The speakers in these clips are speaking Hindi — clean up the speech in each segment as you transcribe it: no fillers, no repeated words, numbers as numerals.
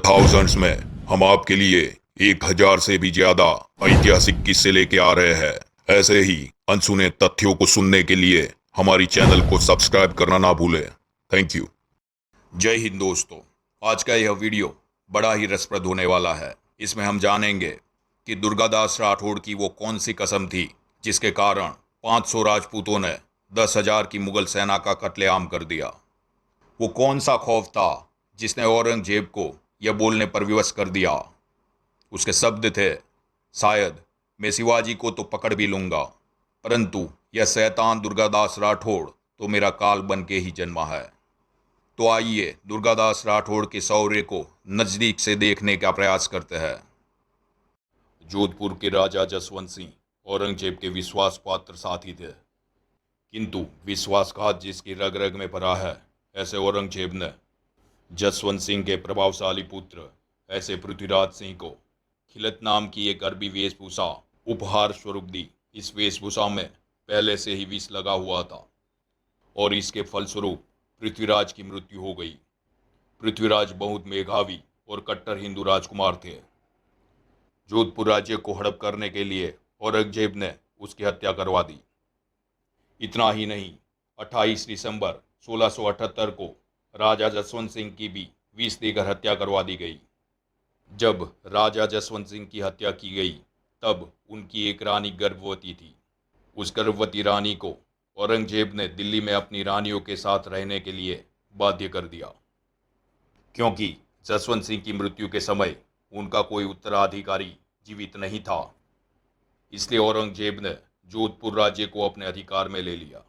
थाउजेंड्स में हम आपके लिए 1000 से भी ज्यादा ऐतिहासिक किस्से लेके आ रहे हैं। ऐसे ही अनसुने तथ्यों को सुनने के लिए हमारी चैनल को सब्सक्राइब करना ना भूलें। Thank you. जय हिंद दोस्तों। आज का यह वीडियो बड़ा ही रसप्रद होने वाला है। इसमें हम जानेंगे कि दुर्गादास राठौड़ की वो कौन सी कसम थी जिसके कारण 500 राजपूतों ने 10,000 की मुगल सेना का कत्लेआम कर दिया। वो कौन सा खौफ था जिसने औरंगजेब को यह बोलने पर विवश कर दिया। उसके शब्द थे, शायद मैं शिवाजी को तो पकड़ भी लूंगा, परंतु यह शैतान दुर्गादास राठौड़ तो मेरा काल बन के ही जन्मा है। तो आइए दुर्गादास राठौड़ के शौर्य को नजदीक से देखने का प्रयास करते हैं। जोधपुर के राजा जसवंत सिंह औरंगजेब के विश्वास पात्र साथी थे, किंतु विश्वासघात जिसकी रग रग में भरा है, ऐसे औरंगजेब ने जसवंत सिंह के प्रभावशाली पुत्र ऐसे पृथ्वीराज सिंह को खिलत नाम की एक अरबी वेशभूषा उपहार स्वरूप दी। इस वेशभूषा में पहले से ही विष लगा हुआ था और इसके फलस्वरूप पृथ्वीराज की मृत्यु हो गई। पृथ्वीराज बहुत मेधावी और कट्टर हिंदू राजकुमार थे। जोधपुर राज्य को हड़प करने के लिए औरंगजेब ने उसकी हत्या करवा दी। इतना ही नहीं, 28 दिसंबर 1678 को राजा जसवंत सिंह की भी विष देकर हत्या करवा दी गई। जब राजा जसवंत सिंह की हत्या की गई तब उनकी एक रानी गर्भवती थी। उस गर्भवती रानी को औरंगजेब ने दिल्ली में अपनी रानियों के साथ रहने के लिए बाध्य कर दिया, क्योंकि जसवंत सिंह की मृत्यु के समय उनका कोई उत्तराधिकारी जीवित नहीं था। इसलिए औरंगजेब ने जोधपुर राज्य को अपने अधिकार में ले लिया।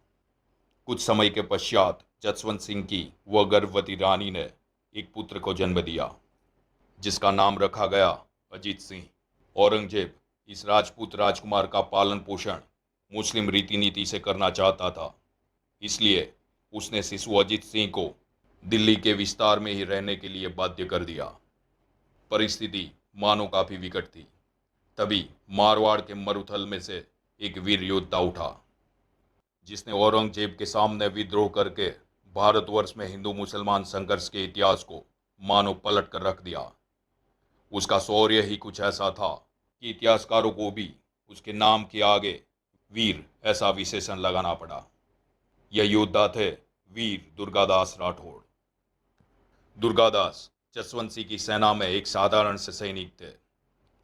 कुछ समय के पश्चात जसवंत सिंह की वह गर्भवती रानी ने एक पुत्र को जन्म दिया, जिसका नाम रखा गया अजीत सिंह। औरंगजेब इस राजपूत राजकुमार का पालन पोषण मुस्लिम रीति नीति से करना चाहता था, इसलिए उसने शिशु अजीत सिंह को दिल्ली के विस्तार में ही रहने के लिए बाध्य कर दिया। परिस्थिति मानो काफी विकट थी। तभी मारवाड़ के मरुथल में से एक वीर योद्धा उठा, जिसने औरंगजेब के सामने विद्रोह करके भारतवर्ष में हिंदू मुसलमान संघर्ष के इतिहास को मानो पलट कर रख दिया। उसका शौर्य ही कुछ ऐसा था कि इतिहासकारों को भी उसके नाम के आगे वीर ऐसा विशेषण लगाना पड़ा। यह योद्धा थे वीर दुर्गादास राठौड़। दुर्गादास जसवंत सिंह की सेना में एक साधारण से सैनिक थे,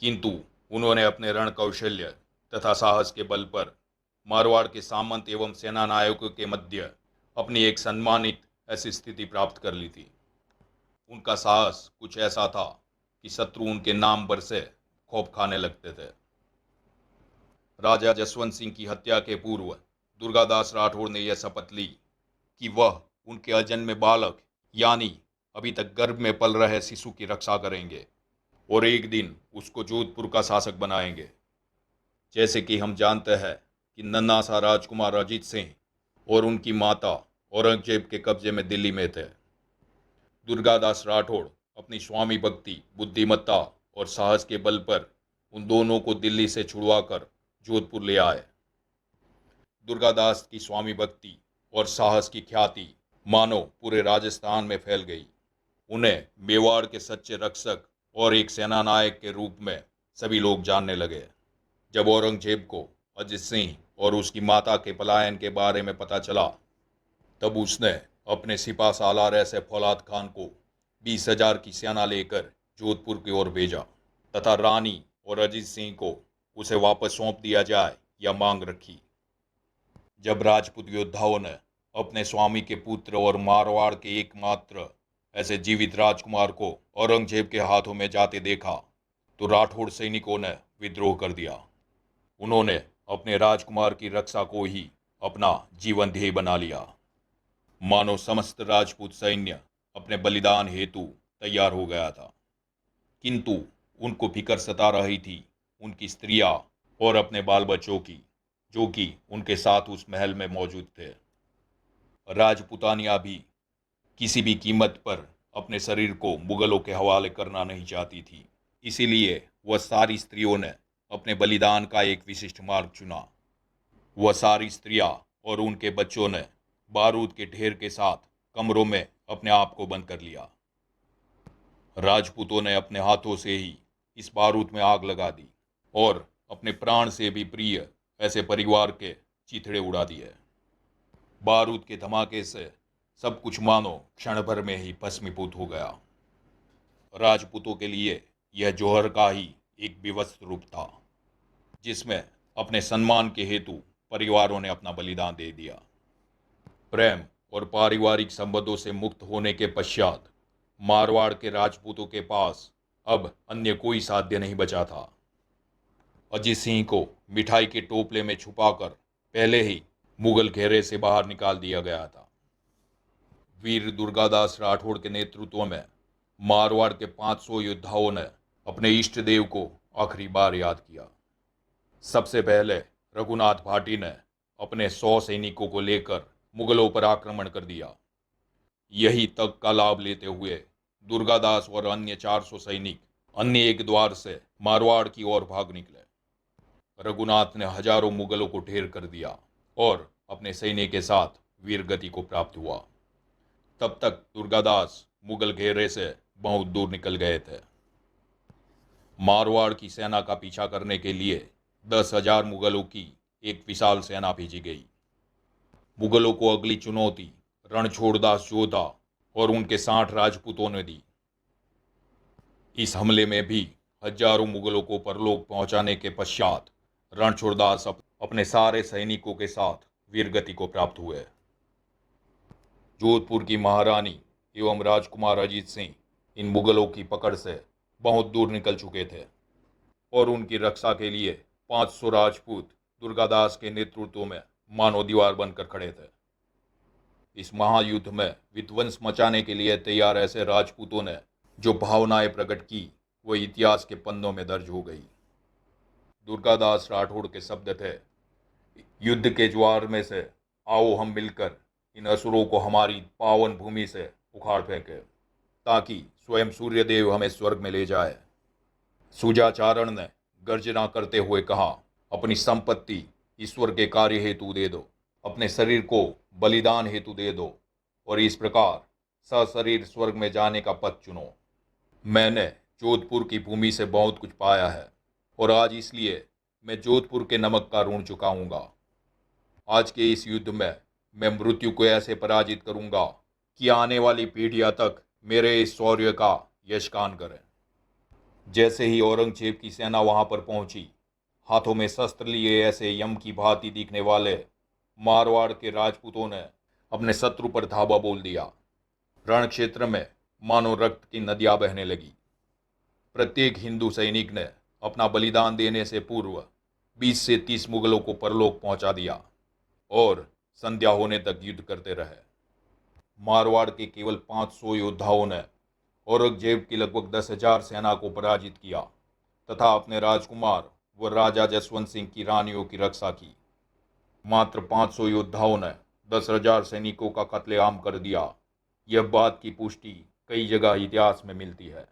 किंतु उन्होंने अपने रण कौशल्य तथा साहस के बल पर मारवाड़ के सामंत एवं सेना नायकों के मध्य अपनी एक सम्मानित ऐसी स्थिति प्राप्त कर ली थी। उनका साहस कुछ ऐसा था कि शत्रु उनके नाम पर से खौफ खाने लगते थे। राजा जसवंत सिंह की हत्या के पूर्व दुर्गादास राठौड़ ने यह शपथ ली कि वह उनके अजन्मे बालक यानी अभी तक गर्भ में पल रहे शिशु की रक्षा करेंगे और एक दिन उसको जोधपुर का शासक बनाएंगे। जैसे कि हम जानते हैं कि नन्हा सा राजकुमार अजीत सिंह और उनकी माता औरंगजेब के कब्जे में दिल्ली में थे। दुर्गादास राठौड़ अपनी स्वामी भक्ति, बुद्धिमत्ता और साहस के बल पर उन दोनों को दिल्ली से छुड़वाकर जोधपुर ले आए। दुर्गादास की स्वामी भक्ति और साहस की ख्याति मानो पूरे राजस्थान में फैल गई। उन्हें मेवाड़ के सच्चे रक्षक और एक सेना नायक के रूप में सभी लोग जानने लगे। जब औरंगजेब को अजीत सिंह और उसकी माता के पलायन के बारे में पता चला, तब उसने अपने सिपा सालार ऐसे फौलाद खान को 20,000 की सेना लेकर जोधपुर की ओर भेजा तथा रानी और अजीत सिंह को उसे वापस सौंप दिया जाए या मांग रखी। जब राजपूत योद्धाओं ने अपने स्वामी के पुत्र और मारवाड़ के एकमात्र ऐसे जीवित राजकुमार को औरंगजेब के हाथों में जाते देखा, तो राठौड़ सैनिकों ने विद्रोह कर दिया। उन्होंने अपने राजकुमार की रक्षा को ही अपना जीवन ध्येय बना लिया। मानो समस्त राजपूत सैन्य अपने बलिदान हेतु तैयार हो गया था, किंतु उनको फिक्र सता रही थी उनकी स्त्रियां और अपने बाल बच्चों की, जो कि उनके साथ उस महल में मौजूद थे। राजपुतानियां भी किसी भी कीमत पर अपने शरीर को मुगलों के हवाले करना नहीं चाहती थी। इसीलिए वह सारी स्त्रियों ने अपने बलिदान का एक विशिष्ट मार्ग चुना। वह सारी स्त्रियां और उनके बच्चों ने बारूद के ढेर के साथ कमरों में अपने आप को बंद कर लिया। राजपूतों ने अपने हाथों से ही इस बारूद में आग लगा दी और अपने प्राण से भी प्रिय ऐसे परिवार के चिथड़े उड़ा दिए। बारूद के धमाके से सब कुछ मानो क्षण भर में ही भस्मीभूत हो गया। राजपूतों के लिए यह जौहर का ही एक विवश रूप था, जिसमें अपने सम्मान के हेतु परिवारों ने अपना बलिदान दे दिया। प्रेम और पारिवारिक संबंधों से मुक्त होने के पश्चात मारवाड़ के राजपूतों के पास अब अन्य कोई साध्य नहीं बचा था। अजीत सिंह को मिठाई के टोपले में छुपाकर पहले ही मुगल घेरे से बाहर निकाल दिया गया था। वीर दुर्गादास राठौड़ के नेतृत्व में मारवाड़ के 500 योद्धाओं ने अपने इष्ट देव को आखिरी बार याद किया। सबसे पहले रघुनाथ भाटी ने अपने 100 सैनिकों को लेकर मुगलों पर आक्रमण कर दिया। यही तक का लाभ लेते हुए दुर्गादास और अन्य 400 सैनिक अन्य एक द्वार से मारवाड़ की ओर भाग निकले। रघुनाथ ने हजारों मुगलों को ढेर कर दिया और अपने सैन्य के साथ वीरगति को प्राप्त हुआ। तब तक दुर्गादास मुगल घेरे से बहुत दूर निकल गए थे। मारवाड़ की सेना का पीछा करने के लिए 10,000 मुगलों की एक विशाल सेना भेजी गई। मुगलों को अगली चुनौती रणछोड़दास जोधा और उनके 60 राजपूतों ने दी। इस हमले में भी हजारों मुगलों को परलोक पहुंचाने के पश्चात रणछोड़दास अपने सारे सैनिकों के साथ वीरगति को प्राप्त हुए। जोधपुर की महारानी एवं राजकुमार अजीत सिंह इन मुगलों की पकड़ से बहुत दूर निकल चुके थे और उनकी रक्षा के लिए 500 राजपूत दुर्गादास के नेतृत्व में मानो दीवार बनकर खड़े थे। इस महायुद्ध में विध्वंस मचाने के लिए तैयार ऐसे राजपूतों ने जो भावनाएं प्रकट की वो इतिहास के पन्नों में दर्ज हो गई। दुर्गादास राठौड़ के शब्द थे, युद्ध के ज्वार में से आओ हम मिलकर इन असुरों को हमारी पावन भूमि से उखाड़ फेंके, ताकि स्वयं सूर्यदेव हमें स्वर्ग में ले जाए। सुजाचारण ने गर्जना करते हुए कहा, अपनी संपत्ति ईश्वर के कार्य हेतु दे दो, अपने शरीर को बलिदान हेतु दे दो और इस प्रकार सशरीर स्वर्ग में जाने का पथ चुनो। मैंने जोधपुर की भूमि से बहुत कुछ पाया है और आज इसलिए मैं जोधपुर के नमक का ऋण चुकाऊंगा। आज के इस युद्ध में मैं मृत्यु को ऐसे पराजित करूंगा कि आने वाली पीढ़ियां तक मेरे इस शौर्य का यशगान करें। जैसे ही औरंगजेब की सेना वहां पर पहुंची, हाथों में शस्त्र लिए ऐसे यम की भांति दिखने वाले मारवाड़ के राजपूतों ने अपने शत्रु पर धावा बोल दिया। रण क्षेत्र में मानो रक्त की नदियां बहने लगी। प्रत्येक हिंदू सैनिक ने अपना बलिदान देने से पूर्व 20 से 30 मुगलों को परलोक पहुंचा दिया और संध्या होने तक युद्ध करते रहे। मारवाड़ के केवल 500 योद्धाओं ने औरंगजेब की लगभग 10,000 सेना को पराजित किया तथा अपने राजकुमार व राजा जसवंत सिंह की रानियों की रक्षा की। मात्र 500 योद्धाओं ने 10,000 सैनिकों का कत्लेआम कर दिया। यह बात की पुष्टि कई जगह इतिहास में मिलती है।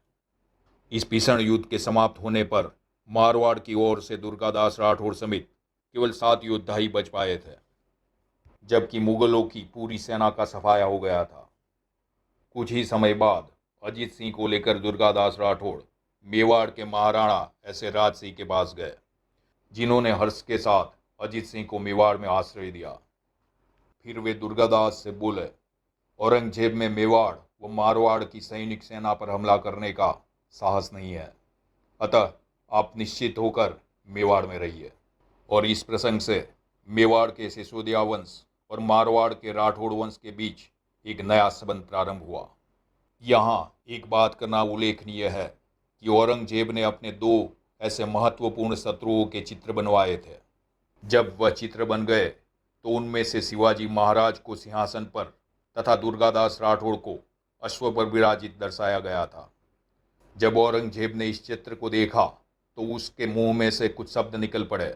इस भीषण युद्ध के समाप्त होने पर मारवाड़ की ओर से दुर्गादास राठौड़ समेत केवल 7 योद्धा ही बच पाए थे, जबकि मुगलों की पूरी सेना का सफाया हो गया था। कुछ ही समय बाद अजीत सिंह को लेकर दुर्गादास राठौड़ मेवाड़ के महाराणा ऐसे राज सिंह के पास गए, जिन्होंने हर्ष के साथ अजीत सिंह को मेवाड़ में आश्रय दिया। फिर वे दुर्गादास से बोले, औरंगजेब में मेवाड़ व मारवाड़ की सैनिक सेना पर हमला करने का साहस नहीं है, अतः आप निश्चित होकर मेवाड़ में रहिए। और इस प्रसंग से मेवाड़ के सिसोदिया वंश और मारवाड़ के राठौड़ वंश के बीच एक नया संबंध प्रारंभ हुआ। यहाँ एक बात करना उल्लेखनीय है कि औरंगजेब ने अपने 2 ऐसे महत्वपूर्ण शत्रुओं के चित्र बनवाए थे। जब वह चित्र बन गए तो उनमें से शिवाजी महाराज को सिंहासन पर तथा दुर्गादास राठौड़ को अश्व पर विराजित दर्शाया गया था। जब औरंगजेब ने इस चित्र को देखा तो उसके मुंह में से कुछ शब्द निकल पड़े।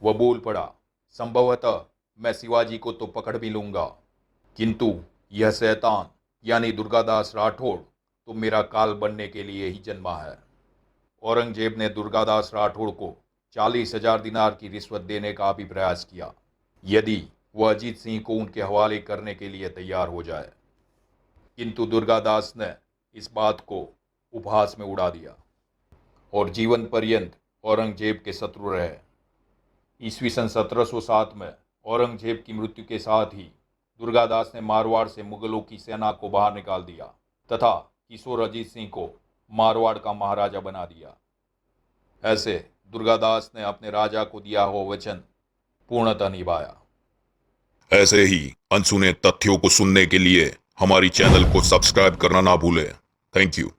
वह बोल पड़ा, संभवतः मैं शिवाजी को तो पकड़ भी लूंगा, किंतु यह शैतान यानी दुर्गादास राठौड़ तो मेरा काल बनने के लिए ही जन्मा है। औरंगजेब ने दुर्गादास राठौड़ को 40,000 दिनार की रिश्वत देने का भी प्रयास किया, यदि वह अजीत सिंह को उनके हवाले करने के लिए तैयार हो जाए, किंतु दुर्गादास ने इस बात को उपहास में उड़ा दिया और जीवन पर्यंत औरंगजेब के शत्रु रहे। ईस्वी सन 1707 में औरंगजेब की मृत्यु के साथ ही दुर्गादास ने मारवाड़ से मुगलों की सेना को बाहर निकाल दिया तथा किशोर अजीत सिंह को मारवाड़ का महाराजा बना दिया। ऐसे दुर्गादास ने अपने राजा को दिया हुआ वचन पूर्णतः निभाया। ऐसे ही अनसुने तथ्यों को सुनने के लिए हमारी चैनल को सब्सक्राइब करना ना भूलें। Thank you.